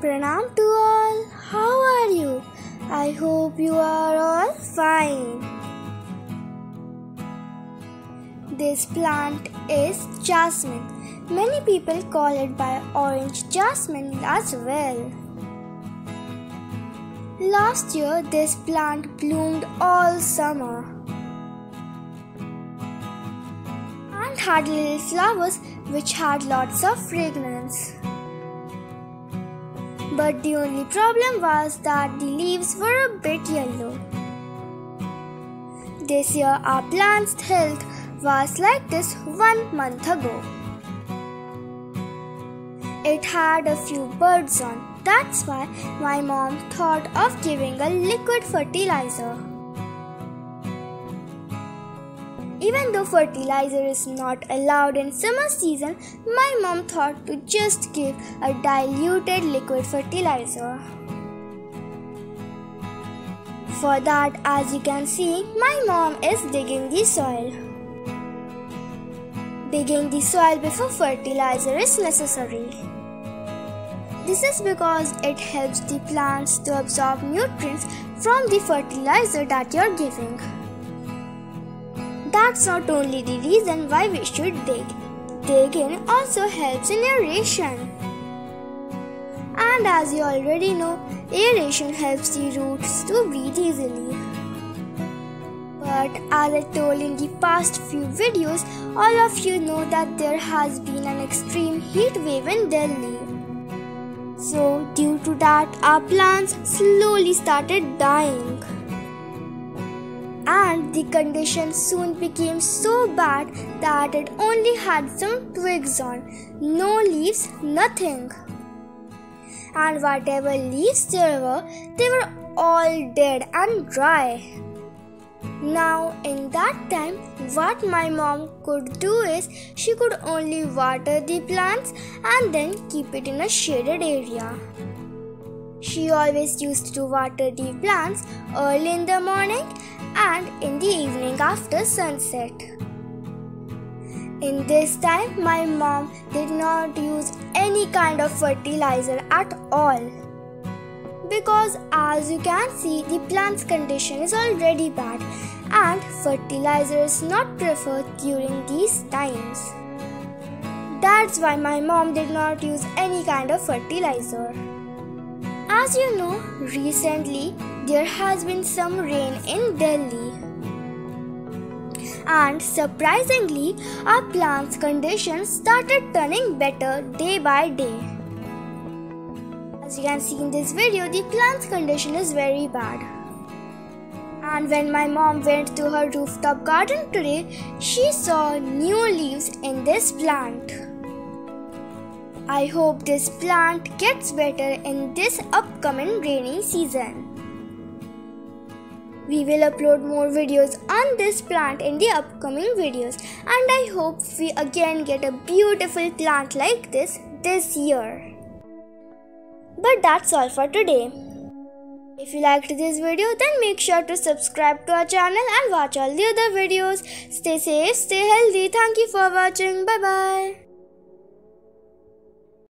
Pranam to all. How are you? I hope you are all fine. This plant is jasmine. Many people call it Bioenzymes jasmine as well. Last year, this plant bloomed all summer and had little flowers which had lots of fragrance. But the only problem was that the leaves were a bit yellow. This year, our plant's health was like this 1 month ago. It had a few birds on. That's why my mom thought of giving a liquid fertilizer. Even though fertilizer is not allowed in summer season, my mom thought to just give a diluted liquid fertilizer. For that, as you can see, my mom is digging the soil. Digging the soil before fertilizer is necessary. This is because it helps the plants to absorb nutrients from the fertilizer that you're giving. That's not only the reason why we should dig. Digging also helps in aeration. And as you already know, aeration helps the roots to breathe easily. But as I told in the past few videos, all of you know that there has been an extreme heat wave in Delhi. So due to that, our plants slowly started dying. And the condition soon became so bad that it only had some twigs on, no leaves, nothing. And whatever leaves there were, they were all dead and dry. Now in that time, what my mom could do is she could only water the plants and then keep it in a shaded area. She always used to water the plants early in the morning and in the evening after sunset. In this time, my mom did not use any kind of fertilizer at all. Because as you can see, the plant's condition is already bad and fertilizer is not preferred during these times. That's why my mom did not use any kind of fertilizer. As you know, recently there has been some rain in Delhi. And surprisingly, our plant's condition started turning better day by day. As you can see in this video, the plant's condition is very bad. And when my mom went to her rooftop garden today, she saw new leaves in this plant. I hope this plant gets better in this upcoming rainy season. We will upload more videos on this plant in the upcoming videos, and I hope we again get a beautiful plant like this year. But that's all for today. If you liked this video, then make sure to subscribe to our channel and watch all the other videos. Stay safe, stay healthy. Thank you for watching. Bye bye.